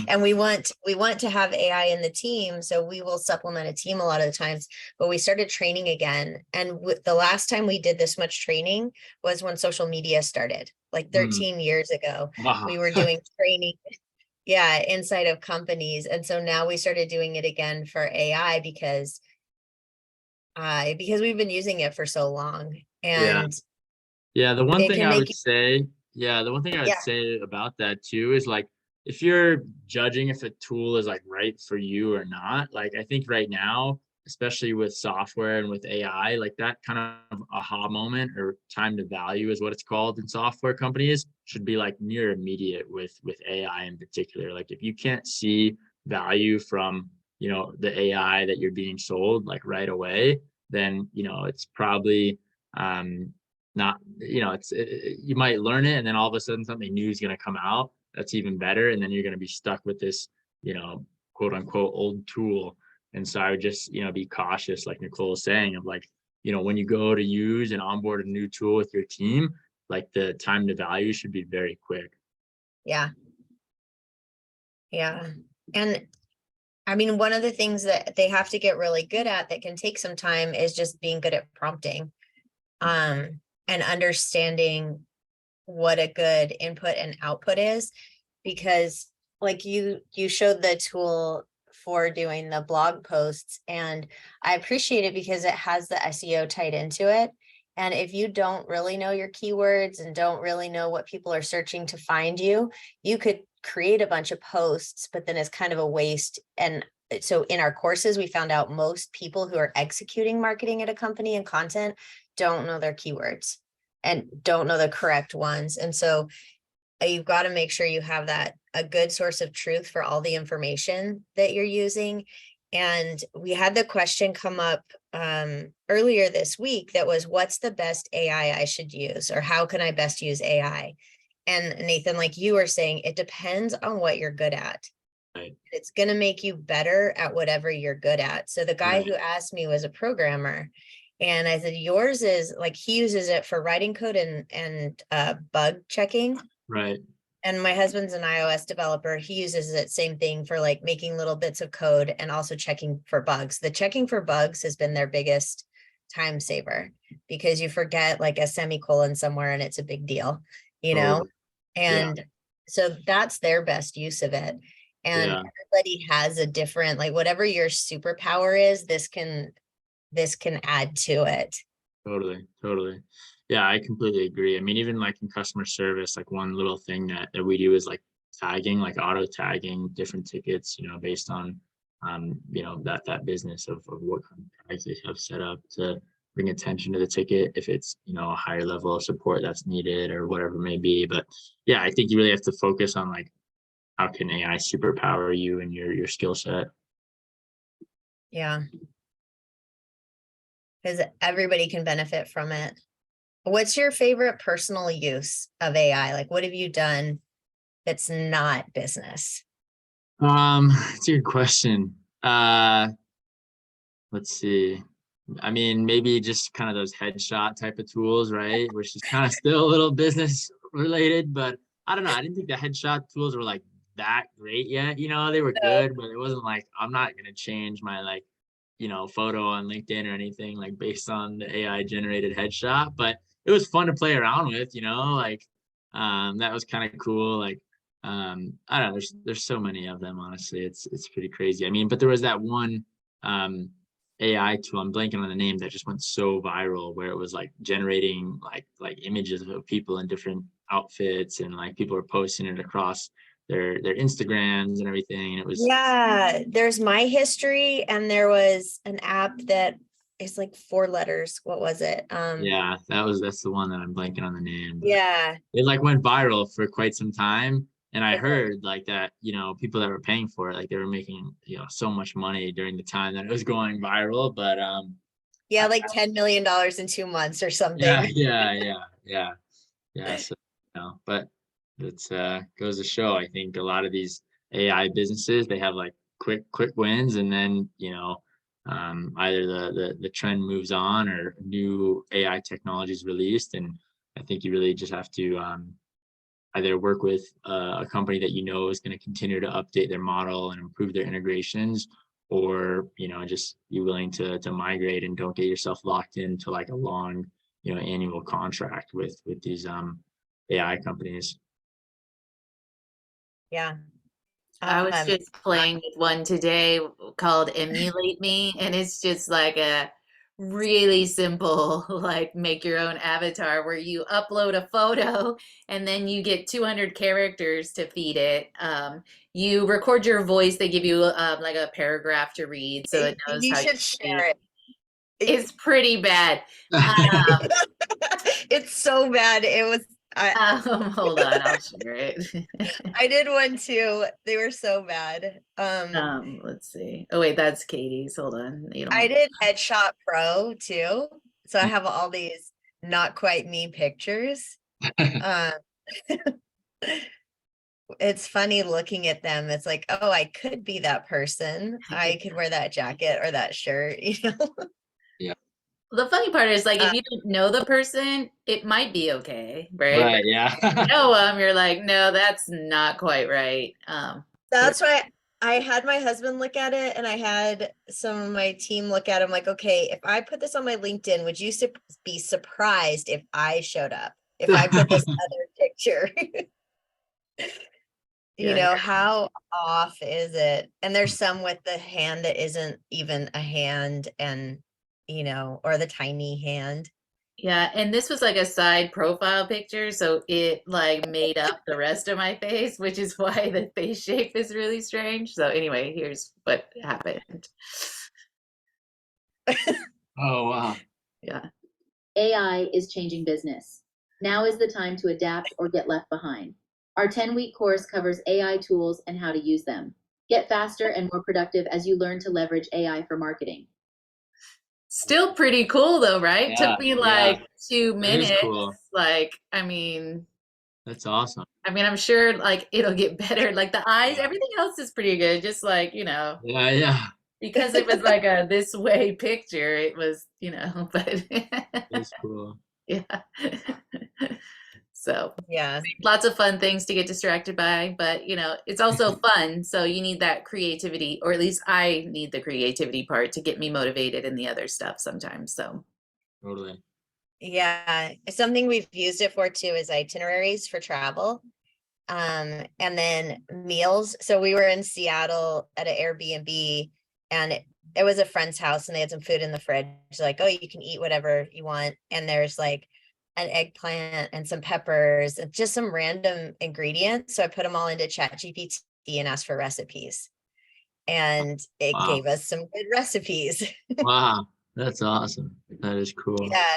And we want to have AI in the team. So we will supplement a team a lot of the times, but we started training again. And the last time we did this much training was when social media started, like 13 years ago. Wow. We were doing training, yeah, inside of companies. And so now we started doing it again for AI because we've been using it for so long, Yeah. and Yeah, the one it thing can I make would say, yeah, the one thing I would yeah, say about that too is like if you're judging if a tool is like right for you or not, like I think right now, especially with software and with AI, like that kind of aha moment or time to value is what it's called in software companies should be like near immediate with AI in particular. Like if you can't see value from, the AI that you're being sold like right away, then, it's probably not, you might learn it and then all of a sudden something new is going to come out that's even better, and then you're going to be stuck with this, quote unquote old tool. And so I would just, be cautious, like Nicole was saying, of like, when you go to use and onboard a new tool with your team, like the time to value should be very quick. yeah, yeah. And I mean, one of the things that they have to get really good at that can take some time is just being good at prompting, and understanding what a good input and output is, because like you showed the tool for doing the blog posts, and I appreciate it because it has the SEO tied into it. And if you don't really know your keywords and don't really know what people are searching to find you, you could create a bunch of posts, but then it's kind of a waste. And so in our courses, we found out most people who are executing marketing at a company and content don't know their keywords and don't know the correct ones. And so you've got to make sure you have a good source of truth for all the information that you're using. And we had the question come up earlier this week that was, what's the best AI I should use, or how can I best use AI? And Nathan, like you were saying, it depends on what you're good at. Right. It's going to make you better at whatever you're good at. So the guy who asked me was a programmer. And I said, yours is like, he uses it for writing code and bug checking. Right. And my husband's an iOS developer. He uses it same thing for like making little bits of code and also checking for bugs. The checking for bugs has been their biggest time saver, because you forget like a semicolon somewhere and it's a big deal, Totally. and so that's their best use of it. And Yeah. everybody has a different, like whatever your superpower is, this can add to it. Totally. Yeah, I completely agree. I mean, even like in customer service, like one little thing that we do is like tagging, like auto tagging different tickets, based on, that business of what kind of tags they have set up to bring attention to the ticket, if it's, a higher level of support that's needed or whatever it may be. But yeah, I think you really have to focus on like, how can AI superpower you and your skill set? Yeah. Because everybody can benefit from it. What's your favorite personal use of AI? Like, what have you done that's not business? It's a good question. Let's see. I mean, maybe just kind of those headshot type of tools, right? Which is kind of still a little business related, but I don't know. I didn't think the headshot tools were like that great yet. They were good, but it wasn't like I'm not gonna change my like, photo on LinkedIn or anything like based on the AI generated headshot. But it was fun to play around with, like that was kind of cool. Like I don't know, there's so many of them, honestly. It's pretty crazy. I mean, but there was that one AI tool, I'm blanking on the name, that just went so viral, where it was like generating like images of people in different outfits, and like people were posting it across their Instagrams and everything. And it was Yeah, there's My History, and there was an app that is like 4 letters. What was it? yeah, that's the one that I'm blanking on the name. But Yeah. it like went viral for quite some time. And I Okay. heard like that, people that were paying for it, like they were making, so much money during the time that it was going viral. But Yeah, like $10 million in 2 months or something. Yeah. So, but it's goes to show, I think a lot of these AI businesses, they have like quick wins, and then, either the trend moves on or new AI technology is released. And I think you really just have to either work with a company that is going to continue to update their model and improve their integrations, or just be willing to migrate and don't get yourself locked into like a long annual contract with these AI companies. Yeah. I was Um, just playing with one today called Emulate Me, and it's just like a really simple, like make your own avatar where you upload a photo and then you get 200 characters to feed it. You record your voice, they give you like a paragraph to read so it knows you how you should speak. share it. It's pretty bad. It's so bad. It was, Hold on, I'll share it. I did one too. They were so bad. Let's see. Oh wait, that's Katie's. Hold on. You don't I want did Headshot Pro too. So I have all these not quite me pictures. Um, it's funny looking at them. It's like, oh, I could be that person. I could wear that jacket or that shirt, Yeah. The funny part is like if you don't know the person, it might be okay, right? Right. But Yeah. if you know them, you're like, no, that's not quite right. That's why I had my husband look at it and I had some of my team look at it. I'm like, okay, if I put this on my LinkedIn, would you be surprised if I showed up? If I put this other picture? Yeah. How off is it? And there's some with the hand that isn't even a hand, and or the tiny hand. Yeah, and this was like a side profile picture, so it like made up the rest of my face, which is why the face shape is really strange. So anyway, here's what happened. Oh, wow. Yeah. AI is changing business. Now is the time to adapt or get left behind. Our 10-week course covers AI tools and how to use them. Get faster and more productive as you learn to leverage AI for marketing. Still pretty cool though, right? Yeah, Took me like 2 That is minutes. cool. Like, That's awesome. I'm sure like it'll get better. Like the eyes, everything else is pretty good. Just like, Yeah. because it was like a this way picture, it was, but It's cool. yeah. So Yeah. lots of fun things to get distracted by, but it's also fun. So you need that creativity, or at least I need the creativity part to get me motivated in the other stuff sometimes. So Totally. Yeah. Something we've used it for too is itineraries for travel. And then meals. So we were in Seattle at an Airbnb, and it was a friend's house and they had some food in the fridge. Like, oh, you can eat whatever you want. And there's like an eggplant and some peppers and just some random ingredients. So I put them all into ChatGPT and asked for recipes. And it Wow. gave us some good recipes. Wow. That's awesome. That is cool. Yeah.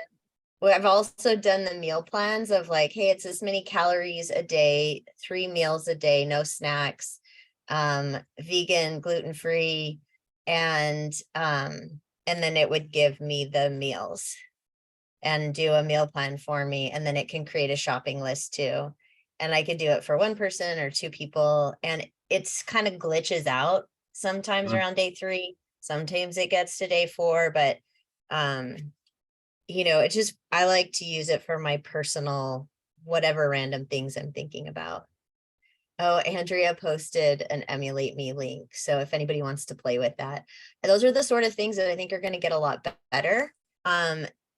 Well, I've also done the meal plans of like, hey, it's this many calories a day, 3 meals a day, no snacks, vegan, gluten-free, and then it would give me the meals and do a meal plan for me. And then it can create a shopping list too. And I could do it for 1 person or 2 people. And it's kind of glitches out sometimes around day 3. Sometimes it gets to day 4, but it's just, I like to use it for my personal, whatever random things I'm thinking about. Oh, Andrea posted an Emulate Me link. So if anybody wants to play with that, those are the sort of things that I think are going to get a lot better.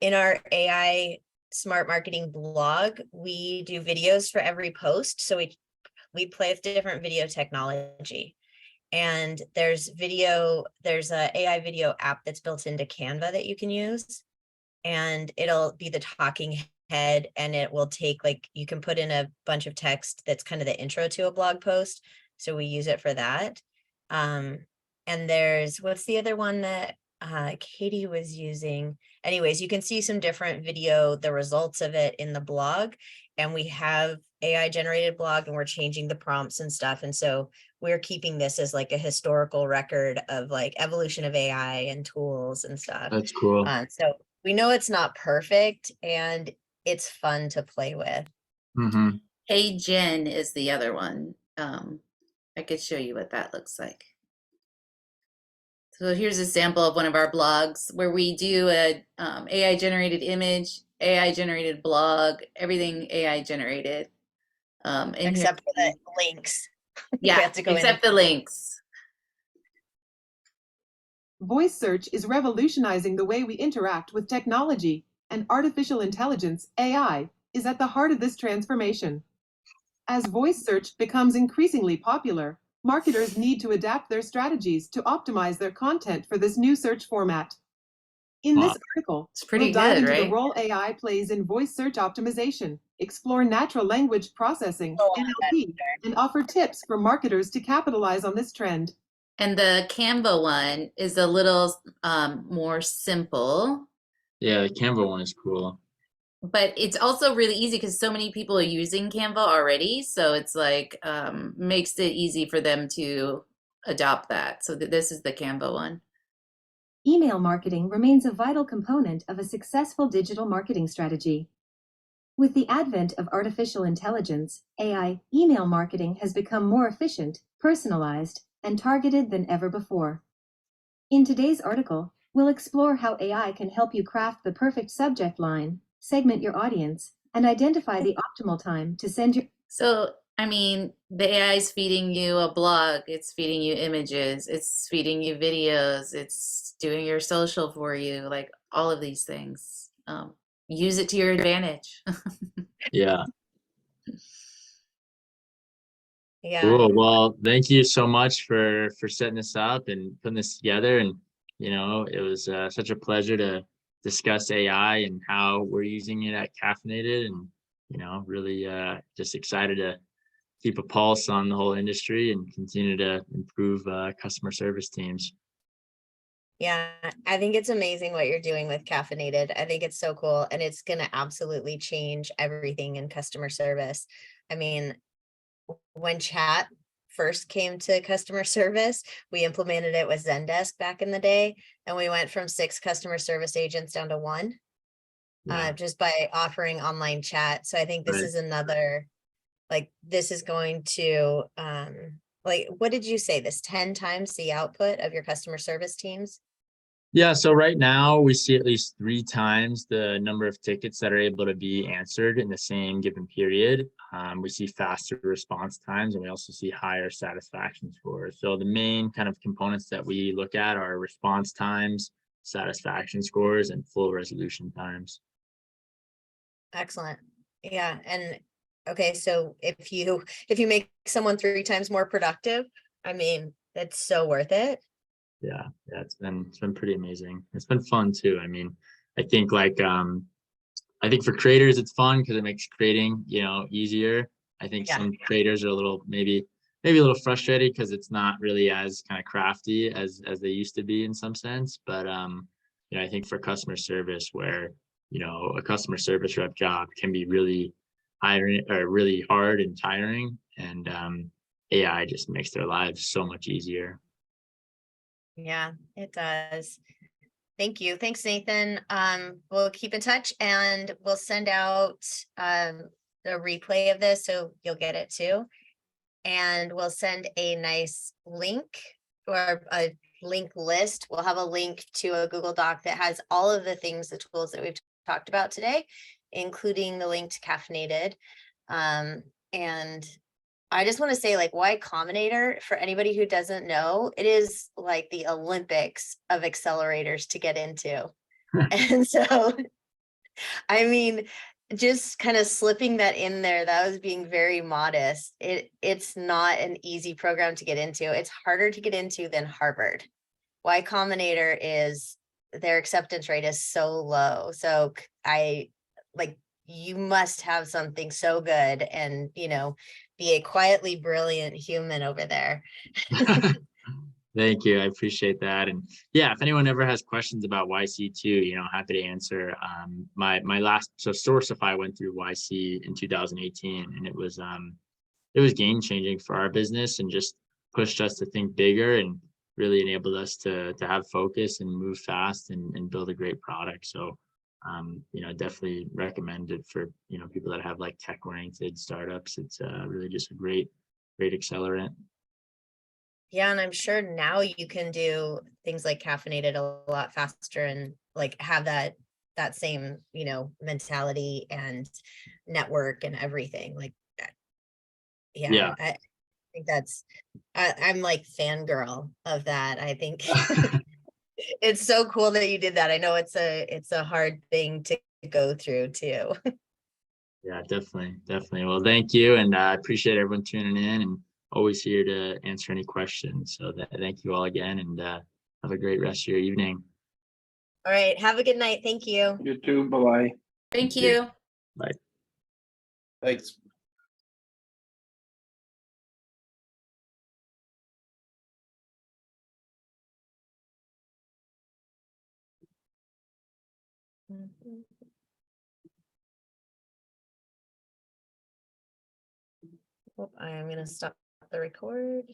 In our AI smart marketing blog, we do videos for every post. So we play with different video technology. And there's a AI video app that's built into Canva that you can use. And it'll be the talking head, and it will take, like, you can put in a bunch of text that's kind of the intro to a blog post. So we use it for that. And there's, what's the other one that Katie was using? Anyways, you can see some different video, the results of it in the blog. And we have AI generated blog, and we're changing the prompts and stuff. And so we're keeping this as like a historical record of like evolution of AI and tools and stuff. That's cool. So we know it's not perfect and it's fun to play with. Mm-hmm. Hey Jen is the other one. I could show you what that looks like. So here's a sample of one of our blogs where we do a AI generated image, AI generated blog, everything AI generated. Except for the links. We Yeah, have to go in except the links. Voice search is revolutionizing the way we interact with technology, and artificial intelligence, AI, is at the heart of this transformation. As voice search becomes increasingly popular, marketers need to adapt their strategies to optimize their content for this new search format. In this article, It's pretty we'll dive good, into the right? role AI plays in voice search optimization, explore natural language processing, NLP, and offer tips for marketers to capitalize on this trend. And the Canva one is a little more simple, Yeah, the Canva one is cool. but it's also really easy because so many people are using Canva already. So it's like makes it easy for them to adopt that. So this is the Canva one. Email marketing remains a vital component of a successful digital marketing strategy. With the advent of artificial intelligence, AI, email marketing has become more efficient, personalized, and targeted than ever before. In today's article, we'll explore how AI can help you craft the perfect subject line, segment your audience, and identify the optimal time to send your... So, I mean, the AI is feeding you a blog, it's feeding you images, it's feeding you videos, it's doing your social for you, like all of these things. Use it to your advantage. Yeah. Yeah. Cool. Well, thank you so much for setting this up and putting this together. And it was such a pleasure to discuss AI and how we're using it at Caffeinated, and really just excited to keep a pulse on the whole industry and continue to improve customer service teams. Yeah, I think it's amazing what you're doing with Caffeinated. I think it's so cool, and it's going to absolutely change everything in customer service. I mean, when chat first came to customer service, we implemented it with Zendesk back in the day, and we went from 6 customer service agents down to 1, just by offering online chat. So I think this is another, like, this is going to, like, what did you say? This 10 times the output of your customer service teams? Yeah, so right now we see at least 3 times the number of tickets that are able to be answered in the same given period. We see faster response times, and we also see higher satisfaction scores. So the main kind of components that we look at are response times, satisfaction scores, and full resolution times. Excellent. Yeah. And okay, so if you make someone 3 times more productive, I mean, it's so worth it. Yeah, it's been pretty amazing. It's been fun too. I mean, I think I think for creators it's fun because it makes creating easier. I think some creators are a little maybe a little frustrated because it's not really as kind of crafty as they used to be in some sense. But I think for customer service, where a customer service rep job can be really really hard and tiring, and AI just makes their lives so much easier. Yeah, it does. Thank you. Thanks, Nathan. We'll keep in touch, and we'll send out the replay of this so you'll get it too. And we'll send a nice link or a link list. We'll have a link to a Google Doc that has all of the things, the tools that we've talked about today, including the link to Caffeinated. And I just want to say, like, Y Combinator, for anybody who doesn't know, it is like the Olympics of accelerators to get into. And so, I mean, just kind of slipping that in there, that was being very modest. It's not an easy program to get into. It's harder to get into than Harvard. Y Combinator is, their acceptance rate is so low. So you must have something so good and, be a quietly brilliant human over there. Thank you. I appreciate that. And yeah, if anyone ever has questions about YC2, happy to answer. My last, so Sourcify went through YC in 2018, and it was game changing for our business, and just pushed us to think bigger and really enabled us to have focus and move fast and build a great product. So, you know, definitely recommend it for, you know, people that have like tech oriented startups. It's really just a great accelerant. Yeah, and I'm sure now you can do things like caffeinated a lot faster and like have that same, you know, mentality and network and everything. Like, yeah, Yeah. I think that's I'm like fangirl of that. I think it's so cool that you did that. I know it's a hard thing to go through too. Yeah, definitely. Well, thank you. And I appreciate everyone tuning in and always here to answer any questions. So thank you all again and have a great rest of your evening. All right, have a good night. Thank you. You too. Bye-bye. Thank you. Bye. Thanks. Oh, I am going to stop the record.